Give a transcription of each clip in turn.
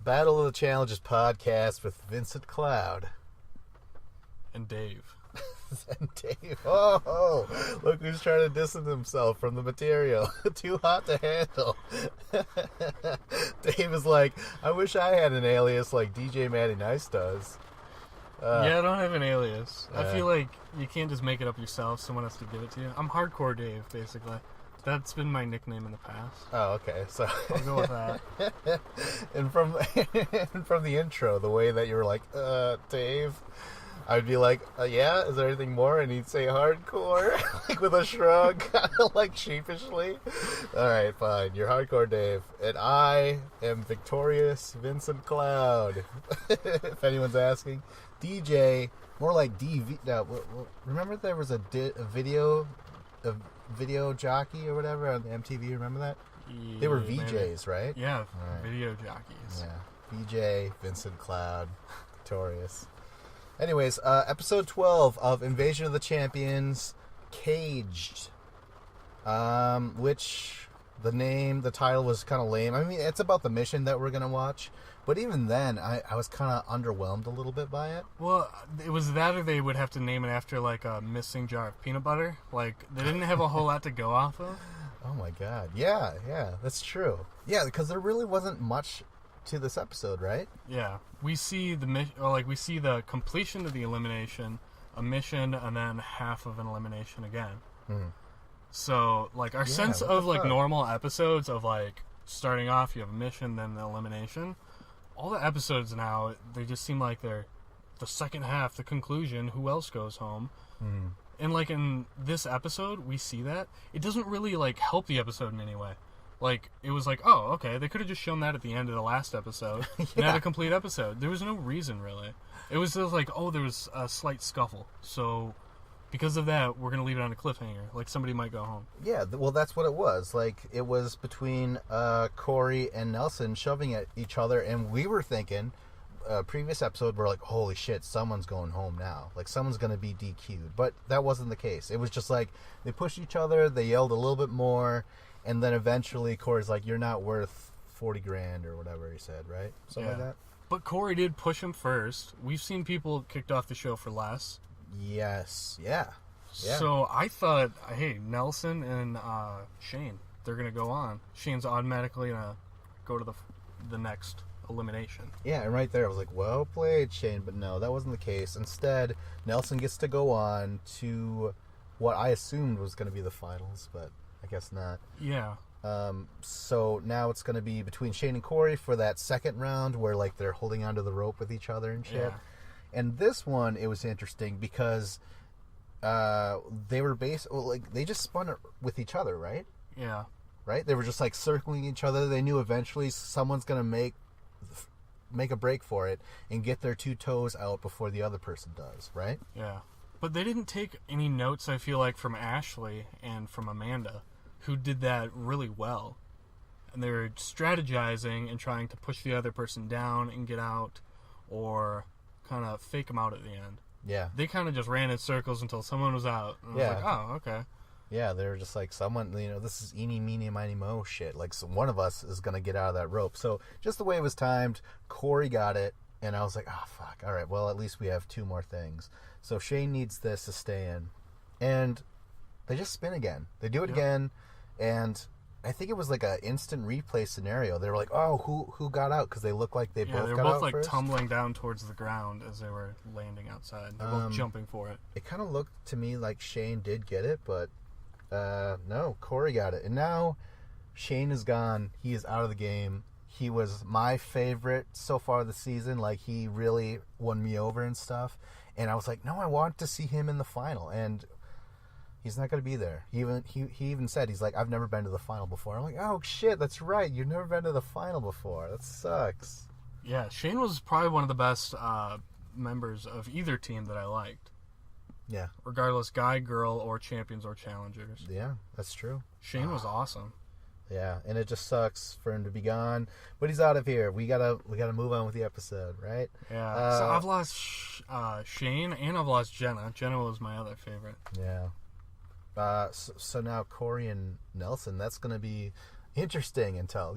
Battle of the Challenges podcast with Vincent Cloud. And Dave. And Dave. Oh, look who's trying to distance himself from the material. Too hot to handle. Dave is like, I wish I had an alias like DJ Matty Nice does. Yeah, I don't have an alias. I feel like you can't just make it up yourself. Someone has to give it to you. I'm Hardcore Dave, basically. That's been my nickname in the past. Oh, okay. So I'll go with that. and from the intro, the way that you were like, Dave, I'd be like, yeah, is there anything more? And he'd say hardcore, like with a shrug, kind of like sheepishly. All right, fine. You're Hardcore Dave. And I am Victorious Vincent Cloud. If anyone's asking. DJ, more like DV. No, remember there was a video jockey or whatever on MTV, remember that? Yeah, they were VJs, maybe. right? Yeah, right. Video jockeys. Yeah, VJ, Vincent Cloud, Victorious. Anyways, episode 12 of Invasion of the Champions, Caged. Which, the title was kind of lame. I mean, it's about the mission that we're going to watch. But even then, I was kind of underwhelmed a little bit by it. Well, it was that or they would have to name it after, like, a missing jar of peanut butter. Like, they didn't have a whole lot to go off of. Oh, my God. Yeah, that's true. Yeah, because there really wasn't much to this episode, right? Yeah. We see the completion of the elimination, a mission, and then half of an elimination again. Mm. So, like, our sense of, like, normal episodes of, like, starting off, you have a mission, then the elimination. All the episodes now, they just seem like they're the second half, the conclusion, who else goes home. Mm. And, like, in this episode, we see that. It doesn't really, like, help the episode in any way. Like, it was like, oh, okay, they could have just shown that at the end of the last episode and had a complete episode. There was no reason, really. It was just like, oh, there was a slight scuffle. So, because of that, we're going to leave it on a cliffhanger. Like, somebody might go home. Yeah, well, that's what it was. Like, it was between Corey and Nelson shoving at each other, and we were thinking, previous episode, we're like, holy shit, someone's going home now. Like, someone's going to be DQ'd. But that wasn't the case. It was just like, they pushed each other, they yelled a little bit more, and then eventually Corey's like, you're not worth 40 grand or whatever he said, right? Something like that. But Corey did push him first. We've seen people kicked off the show for less. Yes. Yeah. So I thought, hey, Nelson and Shane, they're going to go on. Shane's automatically going to go to the next elimination. Yeah, and right there I was like, well played, Shane. But no, that wasn't the case. Instead, Nelson gets to go on to what I assumed was going to be the finals, but I guess not. Yeah. So now it's going to be between Shane and Corey for that second round where, like, they're holding onto the rope with each other and shit. Yeah. And this one, it was interesting because they were they just spun it with each other, right? Yeah. Right? They were just, like, circling each other. They knew eventually someone's going to make a break for it and get their two toes out before the other person does, right? Yeah. But they didn't take any notes, I feel like, from Ashley and from Amanda, who did that really well. And they were strategizing and trying to push the other person down and get out, or kind of fake them out at the end. Yeah. They kind of just ran in circles until someone was out. And I was like, oh, okay. Yeah, they were just like, someone, this is eeny, meeny, miny, mo shit. Like, so one of us is going to get out of that rope. So just the way it was timed, Corey got it, and I was like, oh, fuck. All right, well, at least we have two more things. So Shane needs this to stay in. And they just spin again. They do it again, and I think it was like an instant replay scenario. They were like, oh, who got out? Because they looked like they both got out. Yeah, they were both, like, first. Tumbling down towards the ground as they were landing outside. They were both jumping for it. It kind of looked to me like Shane did get it, but no, Corey got it. And now Shane is gone. He is out of the game. He was my favorite so far this season. Like, he really won me over and stuff. And I was like, no, I want to see him in the final. And he's not going to be there. He even said, he's like, I've never been to the final before. I'm like, oh, shit, that's right. You've never been to the final before. That sucks. Yeah, Shane was probably one of the best members of either team that I liked. Yeah. Regardless, guy, girl, or champions or challengers. Yeah, that's true. Shane was awesome. Yeah, and it just sucks for him to be gone, but he's out of here. We gotta move on with the episode, right? Yeah. So I've lost Shane and I've lost Jenna. Jenna was my other favorite. Yeah. So now Corey and Nelson, that's gonna be interesting until,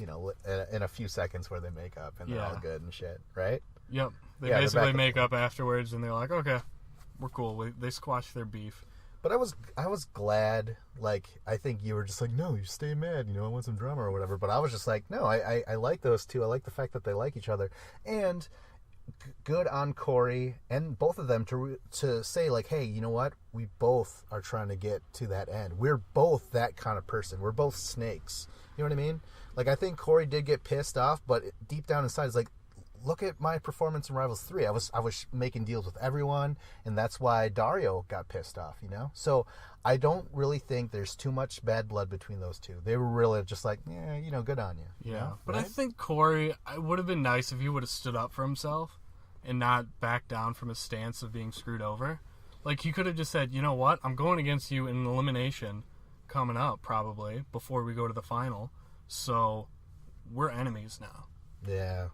in a few seconds where they make up and they're all good and shit, right? Yep. They Yeah, they're basically back- make up afterwards, and they're like, okay, we're cool. They squash their beef. But I was glad, like, I think you were just like, no, you stay mad, I want some drama or whatever. But I was just like, no, I like those two. I like the fact that they like each other. And good on Corey and both of them to say, like, hey, you know what? We both are trying to get to that end. We're both that kind of person. We're both snakes. You know what I mean? Like, I think Corey did get pissed off, but deep down inside, it's like, look at my performance in Rivals 3. I was making deals with everyone, and that's why Dario got pissed off, So I don't really think there's too much bad blood between those two. They were really just like, yeah, good on you. Yeah. But right? I think Corey, it would have been nice if he would have stood up for himself and not back down from his stance of being screwed over. Like, he could have just said, you know what? I'm going against you in an elimination coming up, probably, before we go to the final. So we're enemies now. Yeah,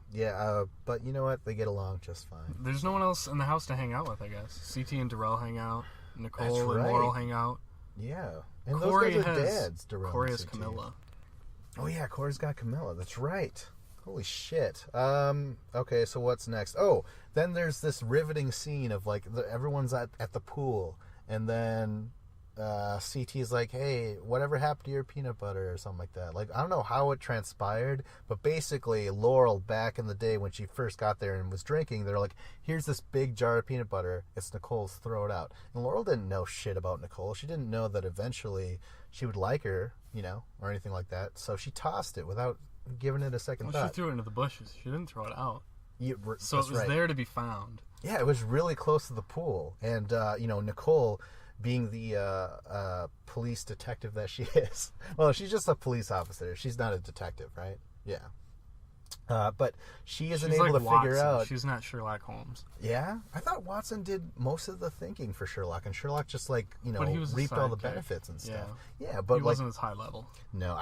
but you know what? They get along just fine. There's no one else in the house to hang out with, I guess. CT and Darrell hang out. Nicole That's and right. Laurel hang out. Yeah. And Corey those guys are has dads, Darrell Corey and has CT. Camilla. Oh, yeah, Corey's got Camilla. That's right. Holy shit. Okay, so what's next? Oh, then there's this riveting scene of, like, everyone's at the pool, and then CT's like, hey, whatever happened to your peanut butter or something like that. Like, I don't know how it transpired, but basically Laurel, back in the day when she first got there and was drinking, they're like, here's this big jar of peanut butter. It's Nicole's. Throw it out. And Laurel didn't know shit about Nicole. She didn't know that eventually she would like her, or anything like that. So she tossed it without giving it a second Well, thought. she threw it into the bushes. She didn't throw it out. So That's it was right. there to be found. Yeah, it was really close to the pool. And, Nicole, being the police detective that she is. Well, she's just a police officer. She's not a detective, right? Yeah. But she isn't She's able like to Watson. figure out. She's not Sherlock Holmes. Yeah? I thought Watson did most of the thinking for Sherlock, and Sherlock just, like, But he was a reaped all the sidekick. benefits and stuff. Yeah. Yeah, but, He like, wasn't as high level. no,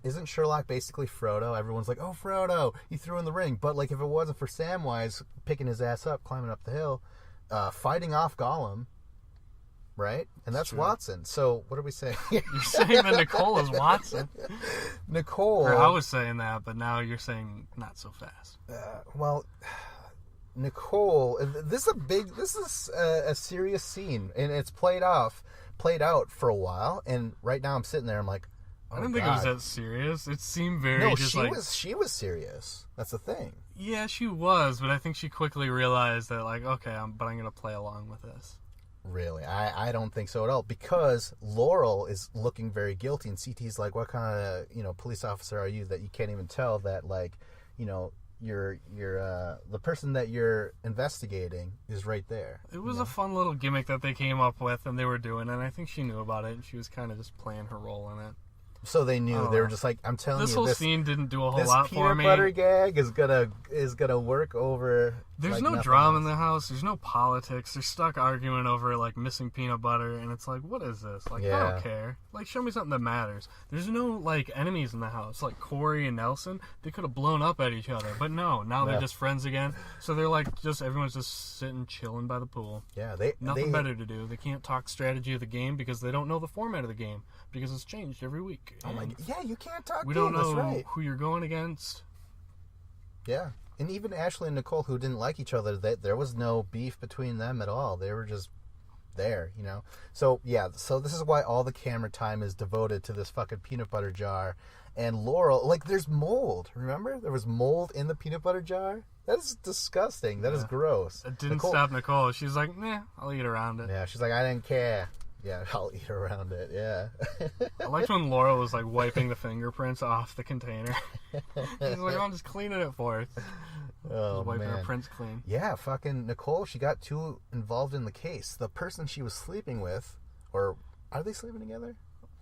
isn't Sherlock basically Frodo? Everyone's like, oh, Frodo, he threw in the ring. But, like, if it wasn't for Samwise picking his ass up, climbing up the hill, fighting off Gollum, right? And that's true. Watson. So, what are we saying? You're saying that Nicole is Watson. Nicole. Or I was saying that, but now you're saying not so fast. Well, Nicole, this is a serious scene, and it's played out for a while, and right now I'm sitting there, I'm like, oh, I didn't think it was God. that serious. It seemed very No, just she was serious. That's the thing. Yeah, she was, but I think she quickly realized that, like, okay, I'm going to play along with this. Really, I don't think so at all, because Laurel is looking very guilty, and CT's like, what kind of police officer are you that you can't even tell that, like, you're the person that you're investigating is right there. It was a fun little gimmick that they came up with and they were doing, and I think she knew about it, and she was kind of just playing her role in it. So they knew. They were just like, I'm telling This you, whole this scene didn't do a whole this lot for peanut me. butter gag is gonna work over. There's like no nothing drama in else. the house. There's no politics. They're stuck arguing over, like, missing peanut butter, and it's like, what is this? Like, I Yeah. don't care. Like, show me something that matters. There's no, like, enemies in the house. Like, Corey and Nelson, they could have blown up at each other, but no, now they're Yeah. just friends again. So they're, like, everyone's just sitting, chilling by the pool. Yeah, Nothing better to do. They can't talk strategy of the game because they don't know the format of the game because it's changed every week. Oh my! And Yeah, you can't talk. we game, don't know That's right. who you're going against. Yeah, and even Ashley and Nicole, who didn't like each other, there was no beef between them at all. They were just there, So yeah, so this is why all the camera time is devoted to this fucking peanut butter jar. And Laurel, like, there's mold. Remember, there was mold in the peanut butter jar. That is disgusting. That is gross. It didn't Nicole- stop Nicole. She's like, nah, I'll eat around it. Yeah, she's like, I didn't care. Yeah, I'll eat around it. Yeah. I liked when Laura was like wiping the fingerprints off the container. She's like, I'm just cleaning it for us. Oh, Just wiping her man. prints clean. Yeah, fucking Nicole, she got too involved in the case. The person she was sleeping with, or are they sleeping together?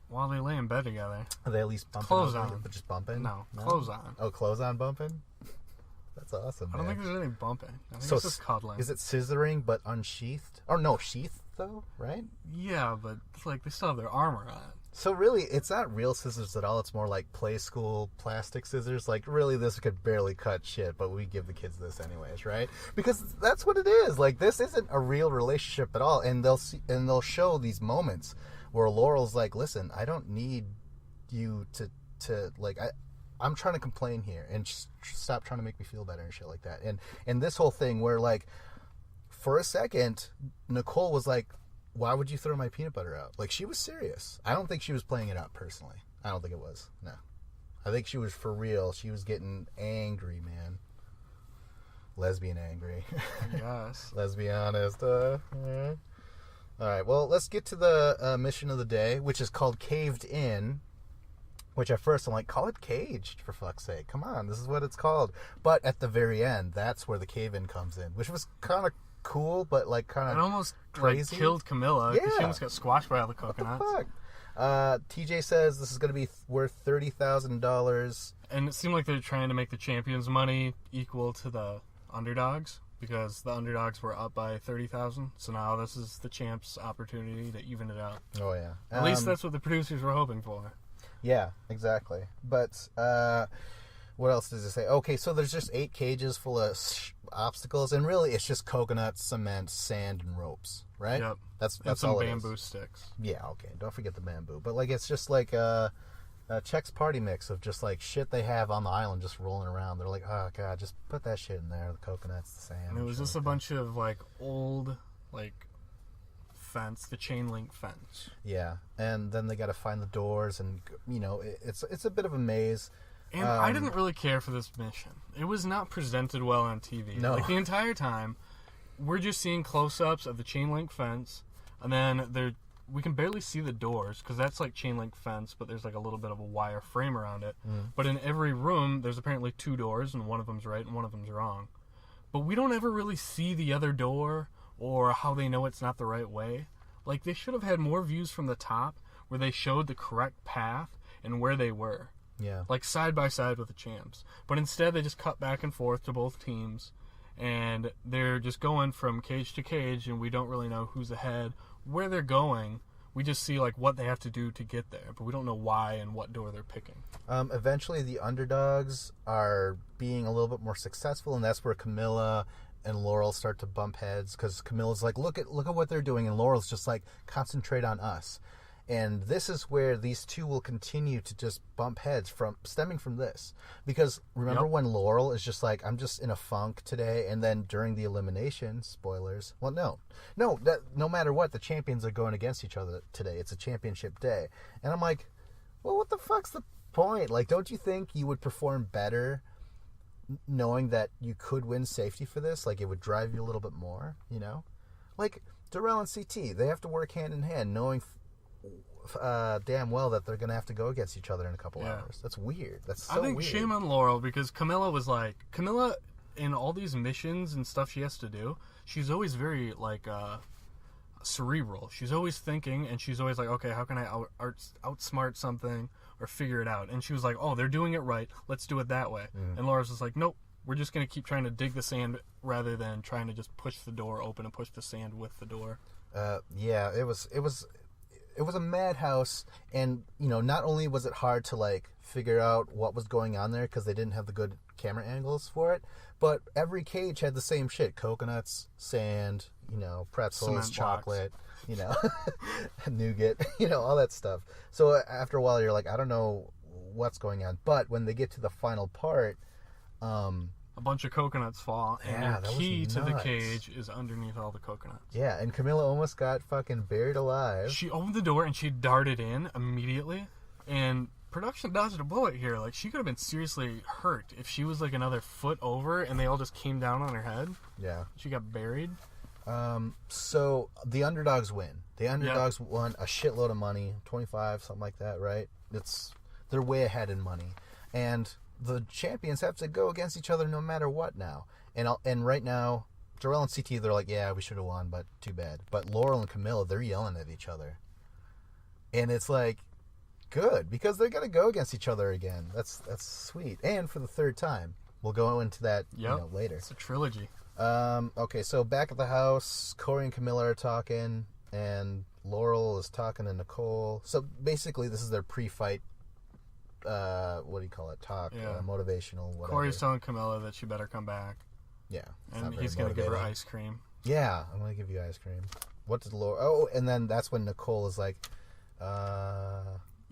While they lay in bed together. Are they at least bumping? Clothes up, on. But just bumping? No, clothes on. Oh, clothes on bumping? That's awesome, I don't man. think there's any bumping. I think So it's just cuddling. Is it scissoring but unsheathed? Or no, sheathed though, right? Yeah, but it's like they still have their armor on. So really, it's not real scissors at all. It's more like play school plastic scissors. Like, really, this could barely cut shit, but we give the kids this anyways, right? Because that's what it is. Like, this isn't a real relationship at all. And they'll show these moments where Laurel's like, listen, I don't need you to to like I'm trying to complain here and just stop trying to make me feel better and shit like that. And this whole thing where like for a second Nicole was like, why would you throw my peanut butter out? Like she was serious. I don't think she was playing it up personally. I don't think it was. No. I think she was for real. She was getting angry, man. Lesbian angry. Yes. Let's be honest. All right, well, let's get to the mission of the day, which is called Caved In. Which at first I'm like, call it Caged, for fuck's sake. Come on, this is what it's called. But at the very end, that's where the cave-in comes in, which was kind of cool, but like kind of It almost crazy. like killed Camilla. 'Cause Yeah. She almost got squashed by all the What the coconuts. fuck? TJ says this is going to be worth $30,000. And it seemed like they're trying to make the champions' money equal to the underdogs, because the underdogs were up by 30,000. So now this is the champs' opportunity to even it out. Oh, yeah. At least that's what the producers were hoping for. Yeah, exactly. But what else does it say? Okay, so there's just 8 cages full of obstacles, and really it's just coconuts, cement, sand, and ropes, right? Yep. That's And some all it bamboo is. sticks. Yeah, okay. Don't forget the bamboo. But like it's just like Chex Party mix of just like shit they have on the island just rolling around. They're like, oh god, just put that shit in there. The coconuts, the sand. And it was shit just a like bunch of like old like fence, the chain link fence. that. Yeah, and then they got to find the doors, and you know it's a bit of a maze. And I didn't really care for this mission. It was not presented well on TV. No. Like the entire time, we're just seeing close-ups of the chain link fence, and then we can barely see the doors because that's like chain link fence, but there's like a little bit of a wire frame around it. But in every room, there's apparently 2 doors, and one of them's right and one of them's wrong. But we don't ever really see the other door or how they know it's not the right way. Like they should have had more views from the top where they showed the correct path and where they were. Yeah. Like side by side with the champs. But instead they just cut back and forth to both teams, and they're just going from cage to cage, and we don't really know who's ahead, where they're going. We just see like what they have to do to get there, but we don't know why and what door they're picking. Eventually the underdogs are being a little bit more successful, and that's where Camilla and Laurel start to bump heads, because Camilla's like, look at what they're doing, and Laurel's just like, concentrate on us. And this is where these two will continue to just bump heads stemming from this. Because remember when Laurel is just like, I'm just in a funk today, and then during the elimination, spoilers, well, no matter what, the champions are going against each other today. It's a championship day. And I'm like, well, what the fuck's the point? Like, don't you think you would perform better knowing that you could win safety for this? Like, it would drive you a little bit more, you know? Like, Darrell and CT, they have to work hand in hand, knowing damn well that they're gonna have to go against each other in a couple hours. That's weird. That's so I think weird. shame on Laurel, because Camilla in all these missions and stuff she has to do, she's always very like cerebral. She's always thinking, and she's always like, okay, how can I outsmart something or figure it out? And she was like, oh, they're doing it right, let's do it that way. And Laura's just like, nope, we're just gonna keep trying to dig the sand rather than trying to just push the door open and push the sand with the door. Yeah, it was a madhouse, and you know, not only was it hard to like figure out what was going on there because they didn't have the good camera angles for it, but every cage had the same shit: coconuts, sand, you know, pretzels, Cement chocolate, you know, nougat, you know, all that stuff. So after a while, you're like, I don't know what's going on. But when they get to the final part, a bunch of coconuts fall, and Yeah, the that was key to the nuts. cage is underneath all the coconuts. yeah, and Camilla almost got fucking buried alive. She opened the door and she darted in immediately, and production dodged a bullet here. Like, she could have been seriously hurt if she was like another foot over and they all just came down on her head. Yeah. She got buried. So the underdogs win. The underdogs won a shitload of money, 25, something like that, right? They're way ahead in money, and the champions have to go against each other no matter what now. And right now, Darrell and CT, they're like, yeah, we should have won, but too bad. But Laurel and Camilla, they're yelling at each other, and it's like, good, because they're gonna go against each other again. That's sweet, and for the 3rd time. We'll go into that later. It's a trilogy. Okay, so back at the house, Corey and Camilla are talking, and Laurel is talking to Nicole. So basically, this is their pre-fight, what do you call it, talk, motivational, whatever. Corey's telling Camilla that she better come back, Yeah. it's and not very he's going to give her motivating. ice cream. Yeah, I'm going to give you ice cream. What did Laurel... Oh, and then that's when Nicole is like,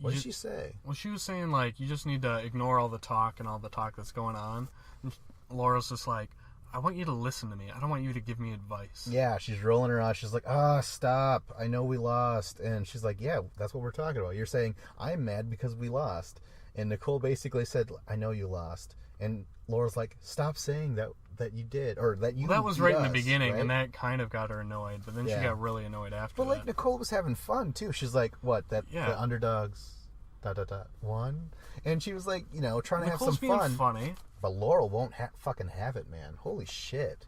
What did she say? Well, she was saying, like, you just need to ignore all the talk and all the talk that's going on. And Laurel's just like, I want you to listen to me. I don't want you to give me advice. Yeah, she's rolling her eyes. She's like, stop. I know we lost. And she's like, yeah, that's what we're talking about. You're saying, I'm mad because we lost. And Nicole basically said, I know you lost. And Laurel's like, stop saying that you did, or that you. Well, that was right in the us, beginning, right? and that kind of got her annoyed. But then she got really annoyed after But, like, that. Nicole was having fun, too. She's like, what, the underdogs, ... won? And she was like, you know, trying to Nicole's have some fun. being funny. But Laurel won't fucking have it, man. Holy shit.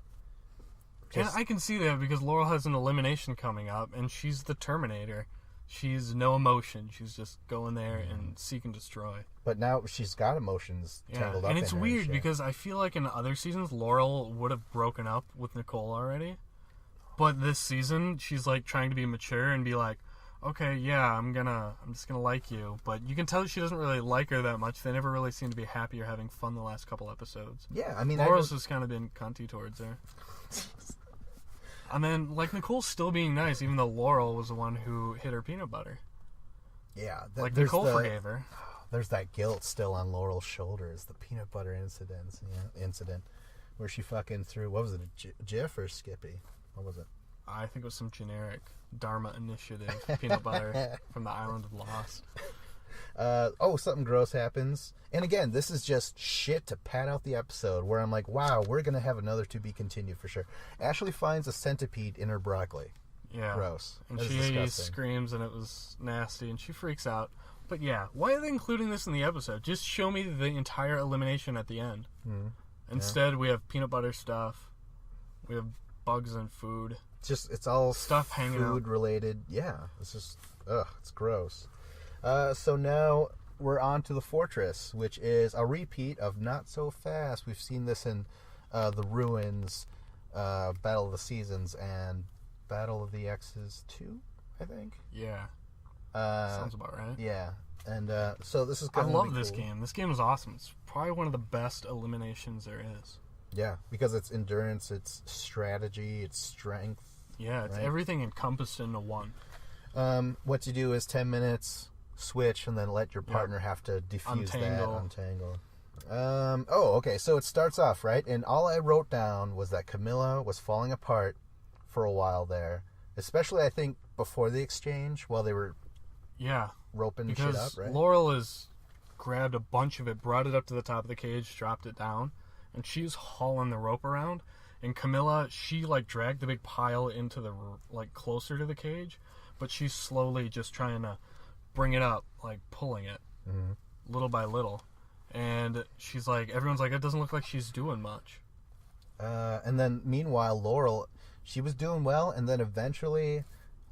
And I can see that because Laurel has an elimination coming up, and she's the Terminator. She's no emotion. She's just going there and seek and destroy. But now she's got emotions tangled up in her. And it's weird because I feel like in other seasons, Laurel would have broken up with Nicole already. But this season, she's like trying to be mature and be like, okay, yeah, I'm just gonna like you. But you can tell she doesn't really like her that much. They never really seem to be happy or having fun the last couple episodes. Yeah, I mean, Laurel's just kind of been cunty towards her. And then, like, Nicole's still being nice, even though Laurel was the one who hit her peanut butter. Yeah. Nicole forgave her. There's that guilt still on Laurel's shoulders. The peanut butter incident. Where she fucking threw, what was it, a Jif or Skippy? What was it? I think it was some generic Dharma Initiative peanut butter from the island of Lost. Something gross happens. And again, this is just shit to pad out the episode where I'm like, wow, we're going to have another to be continued for sure. Ashley finds a centipede in her broccoli. Yeah. Gross. And she screams and it was nasty and she freaks out. But yeah, why are they including this in the episode? Just show me the entire elimination at the end. Mm-hmm. Instead, we have peanut butter stuff. We have bugs and food. It's all stuff hanging out. Food related. Yeah. It's just, it's gross. So now we're on to the Fortress, which is a repeat of Not So Fast. We've seen this in The Ruins, Battle of the Seasons, and Battle of the Exes 2, I think. Yeah. Sounds about right. Yeah. And so this is I going to be love this game. This game is awesome. It's probably one of the best eliminations there is. Yeah, because it's endurance, it's strategy, it's strength. Yeah, it's everything encompassed into one. What you do is 10 minutes, switch, and then let your partner have to defuse untangle. Okay, so it starts off, right? And all I wrote down was that Camilla was falling apart for a while there. Especially, I think, before the exchange, while they were roping shit up, right? Laurel has grabbed a bunch of it, brought it up to the top of the cage, dropped it down, and she's hauling the rope around. And Camilla, she, like, dragged the big pile into the, like, closer to the cage, but she's slowly just trying to bring it up, like, pulling it, little by little. And she's like, everyone's like, it doesn't look like she's doing much. And then, meanwhile, Laurel, she was doing well, and then eventually,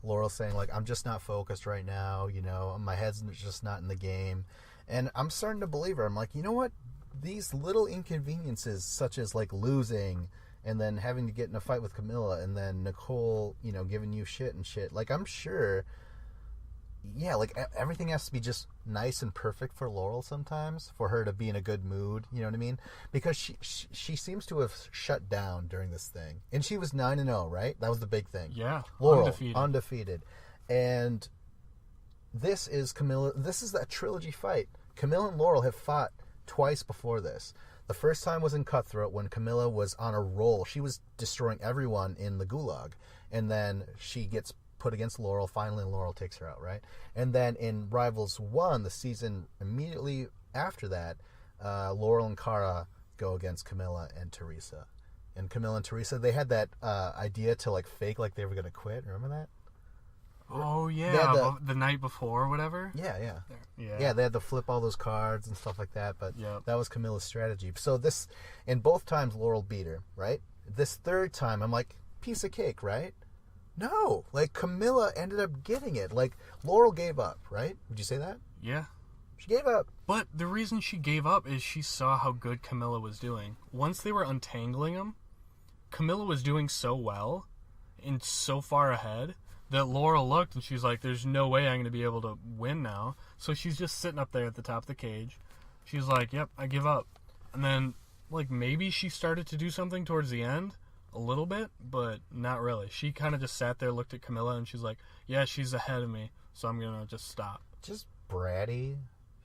Laurel's saying, like, I'm just not focused right now, you know, my head's just not in the game. And I'm starting to believe her. I'm like, you know what? These little inconveniences, such as, like, losing and then having to get in a fight with Camilla and then Nicole, you know, giving you shit and shit. Like, I'm sure, like, everything has to be just nice and perfect for Laurel sometimes for her to be in a good mood, you know what I mean? Because she seems to have shut down during this thing. And she was 9-0, right? That was the big thing. Yeah, Laurel, undefeated. And this is Camilla. This is that trilogy fight. Camilla and Laurel have fought twice before this. The first time was in Cutthroat when Camilla was on a roll. She was destroying everyone in the gulag. And then she gets put against Laurel. Finally, Laurel takes her out, right? And then in Rivals 1, the season immediately after that, Laurel and Cara go against Camilla and Teresa. And Camilla and Teresa, they had that idea to, like, fake like they were going to quit. Remember that? Oh, yeah, the night before or whatever? Yeah, they had to flip all those cards and stuff like that, but that was Camilla's strategy. So this, in both times, Laurel beat her, right? This third time, I'm like, piece of cake, right? No, like, Camilla ended up getting it. Like, Laurel gave up, right? Would you say that? Yeah. She gave up. But the reason she gave up is she saw how good Camilla was doing. Once they were untangling him, Camilla was doing so well and so far ahead that Laurel looked and she's like, there's no way I'm going to be able to win now. So she's just sitting up there at the top of the cage. She's like, yep, I give up. And then, like, maybe she started to do something towards the end, a little bit, but not really. She kind of just sat there, looked at Camilla, and she's like, yeah, she's ahead of me, so I'm going to just stop. Just bratty,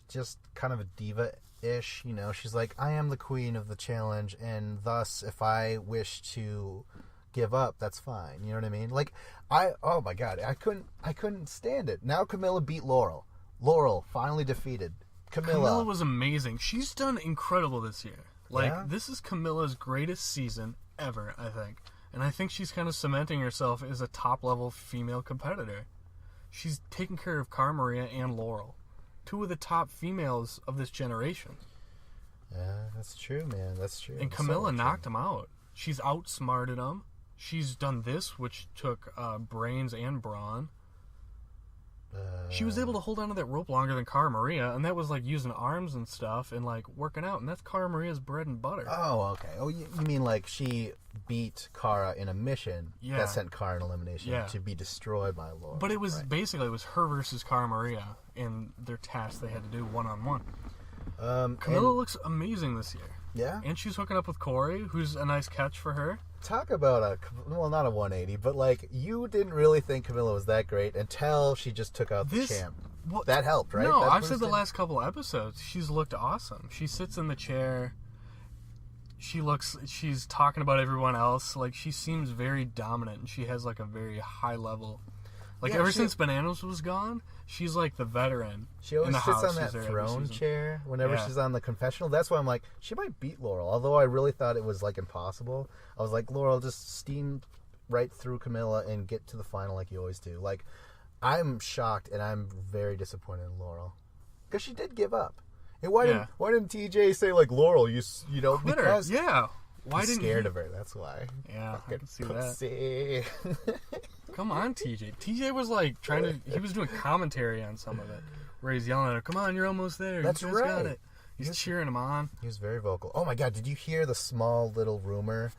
just kind of a diva-ish. You know, she's like, I am the queen of the challenge, and thus, if I wish to give up, that's fine. You know what I mean? Like, oh my god, I couldn't stand it. Now Camilla beat Laurel. Laurel finally defeated. Camilla was amazing. She's done incredible this year. Like, Yeah? this is Camilla's greatest season ever, I think. And I think she's kind of cementing herself as a top-level female competitor. She's taking care of Cara Maria and Laurel. Two of the top females of this generation. Yeah, that's true, man. That's true. And Camilla knocked them out. She's outsmarted them. She's done this, which took brains and brawn. She was able to hold onto that rope longer than Cara Maria, and that was like using arms and stuff and like working out, and that's Cara Maria's bread and butter. Oh, okay. Oh, you mean like she beat Cara in a mission that sent Cara in elimination to be destroyed by Laurel. But it was basically, it was her versus Cara Maria in their task they had to do one-on-one. Camilla looks amazing this year. Yeah? And she's hooking up with Corey, who's a nice catch for her. Talk about well, not a 180, but like, you didn't really think Camilla was that great until she just took out the champ. Well, that helped, right? No, that I've said the last couple episodes, she's looked awesome. She sits in the chair. She's talking about everyone else. Like, she seems very dominant, and she has like a very high level. Like, ever since Bananas was gone, she's like the veteran. She always sits on that throne chair whenever she's on the confessional. That's why I'm like, she might beat Laurel. Although I really thought it was like impossible. I was like, Laurel, just steam right through Camilla and get to the final like you always do. Like, I'm shocked and I'm very disappointed in Laurel because she did give up. And why didn't TJ say like, Laurel, you know, quit because her. Why he's didn't scared of her? That's why. Yeah, I can see that. See. Come on, TJ. TJ was like he was doing commentary on some of it, where he's yelling at her, "Come on, you're almost there. That's you guys right. got it." He's cheering him on. He was very vocal. Oh my god, did you hear the small little rumor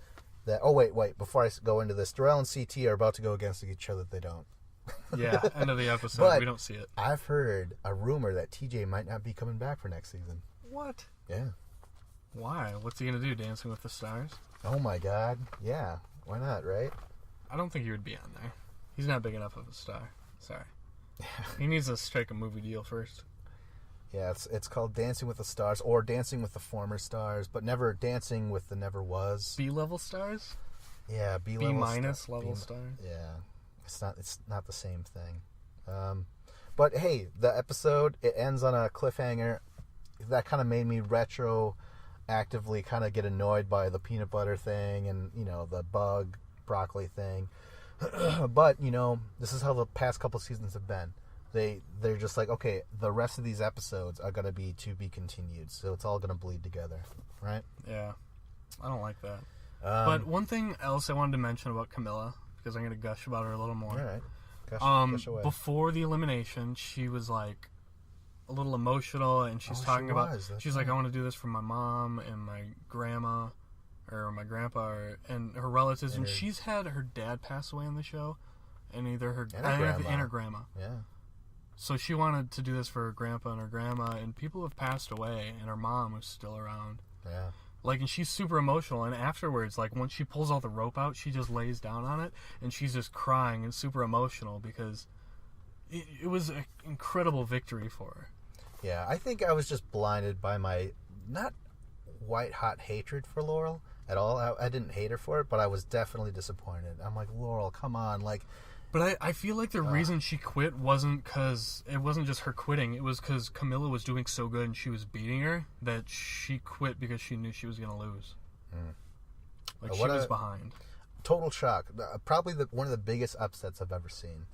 that? Oh wait, before I go into this, Darrell and CT are about to go against each other. They don't. Yeah, end of the episode. But we don't see it. I've heard a rumor that TJ might not be coming back for next season. What? Yeah. Why? What's he gonna do? Dancing with the Stars? Oh my god. Yeah. Why not? Right? I don't think he would be on there. He's not big enough of a star. Sorry. He needs to strike a movie deal first. Yeah, it's called Dancing with the Stars or Dancing with the Former Stars, but never Dancing with the Never Was. B-level stars? Yeah, B minus level stars. Yeah, it's not the same thing. But hey, the episode, it ends on a cliffhanger. That kind of made me retroactively kind of get annoyed by the peanut butter thing and, you know, the bug broccoli thing. But, you know, this is how the past couple seasons have been. They're just like, okay, the rest of these episodes are going to be continued, so it's all going to bleed together, right? Yeah, I don't like that. But one thing else I wanted to mention about Camilla, because I'm going to gush about her a little more. All right. Gush away. Before the elimination, she was like a little emotional, and she's talking about, she's like, I want to do this for my mom and my grandma, or my grandpa, and her relatives, and she's had her dad pass away on the show, and either her and her grandma. Yeah. So she wanted to do this for her grandpa and her grandma, and people have passed away, and her mom was still around. Yeah. Like, and she's super emotional, and afterwards, like, once she pulls all the rope out, she just lays down on it, and she's just crying and super emotional because it was an incredible victory for her. Yeah, I think I was just blinded by my, not white-hot hatred for Laurel at all. I didn't hate her for it, but I was definitely disappointed. I'm like, Laurel, come on, like... But I feel like the reason she quit wasn't because it wasn't just her quitting. It was because Camilla was doing so good and she was beating her that she quit because she knew she was going to lose. Like, she was behind. Total shock. Probably one of the biggest upsets I've ever seen.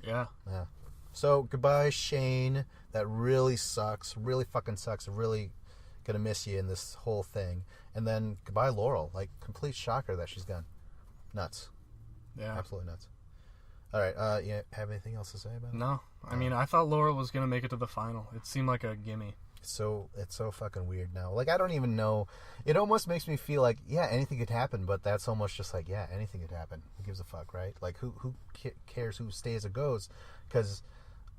Yeah. Yeah. So, goodbye, Shane. That really sucks. Really fucking sucks. I'm really going to miss you in this whole thing. And then, goodbye, Laurel. Like, complete shocker that she's gone. Nuts. Yeah. Absolutely nuts. All right, you have anything else to say about it? No. I mean, I thought Laurel was going to make it to the final. It seemed like a gimme. It's so fucking weird now. Like, I don't even know. It almost makes me feel like, yeah, anything could happen, but that's almost just like, yeah, anything could happen. Who gives a fuck, right? Like, who cares who stays or goes? Because,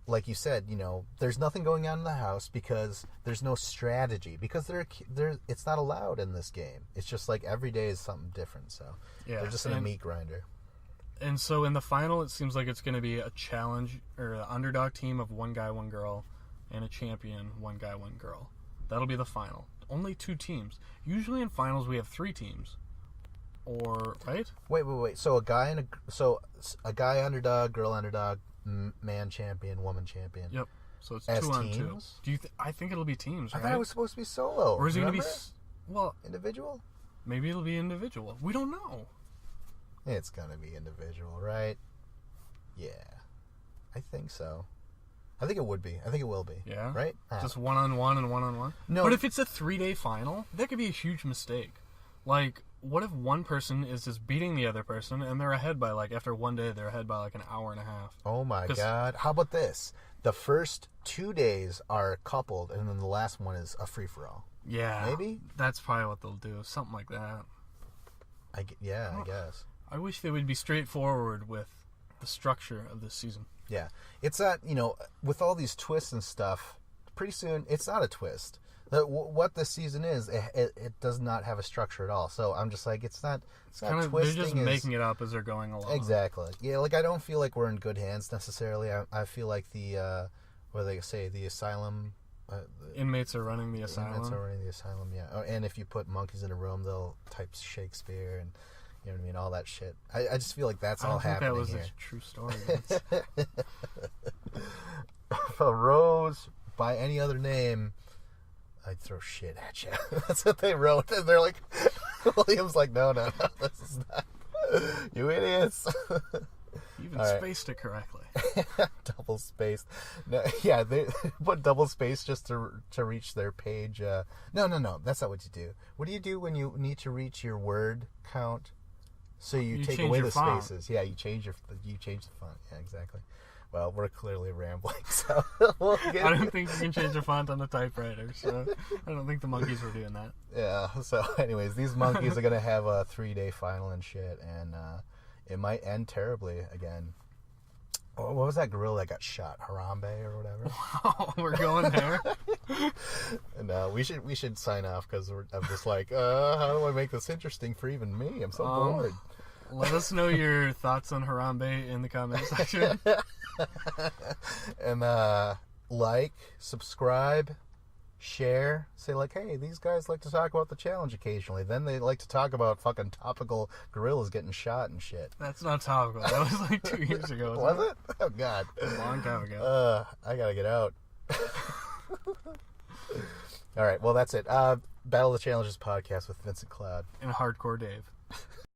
like you said, you know, there's nothing going on in the house because there's no strategy. Because it's not allowed in this game. It's just like every day is something different. So, they're just in a meat grinder. And so in the final, it seems like it's going to be a challenge or an underdog team of one guy, one girl, and a champion, one guy, one girl. That'll be the final. Only 2 teams. Usually in finals we have 3 teams. Or right? Wait. So a guy underdog, girl underdog, man champion, woman champion. Yep. So it's As 2 on 2. teams? Do you? I think it'll be teams, I right? thought it was supposed to be solo. or is it going to be? Remember? Well, Individual? maybe it'll be individual. We don't know. It's gonna be individual, right? Yeah, I think so. I think it would be. I think it will be. Yeah. Right? Just 1-on-1 and 1-on-1. No. But if it's a 3-day final, that could be a huge mistake. Like, what if one person is just beating the other person and they're ahead by after 1 day they're ahead by an hour and a half? Oh my 'Cause- God! How about this? The first 2 days are coupled, and then the last one is a free for all. Yeah. Maybe? That's probably what they'll do. Something like that. I guess. I wish they would be straightforward with the structure of this season. Yeah, it's that with all these twists and stuff. Pretty soon, it's not a twist. What this season is, it does not have a structure at all. So I'm just like, it's not They're twisting. just making it up as they're going along. Exactly. Yeah, I don't feel like we're in good hands necessarily. I feel like the what do they say, the asylum. Inmates are running the Inmates asylum. are running the asylum. Yeah. Oh, and if you put monkeys in a room, they'll type Shakespeare and you know what I mean, all that shit. I just feel like that's I all don't think that happening was here. a true story. If a rose by any other name, I'd throw shit at you. That's what they wrote. And they're like, William's like, no, this is not. You idiots. You even All right. spaced it correctly. Double spaced. No, yeah, they put double space just to reach their page. No. That's not what you do. What do you do when you need to reach your word count? So you take change away your the font. spaces. Yeah, you change the font. Yeah, exactly. Well, we're clearly rambling, so we'll get I don't think you can change the font on the typewriter, so I don't think the monkeys were doing that. Yeah. So, anyways, these monkeys are gonna have a 3-day final and shit, and it might end terribly again. Oh, what was that gorilla that got shot? Harambe or whatever. Oh, we're going there. And we should sign off because I'm just like, how do I make this interesting for even me? I'm so bored. Let us know your thoughts on Harambe in the comment section. And like, subscribe, share. Say like, hey, these guys like to talk about the challenge occasionally. Then they like to talk about fucking topical gorillas getting shot and shit. That's not topical. That was like 2 years ago. Was it? Oh God. A long time ago. I gotta get out. All right. Well, that's it. Battle of the Challenges podcast with Vincent Cloud And Hardcore Dave.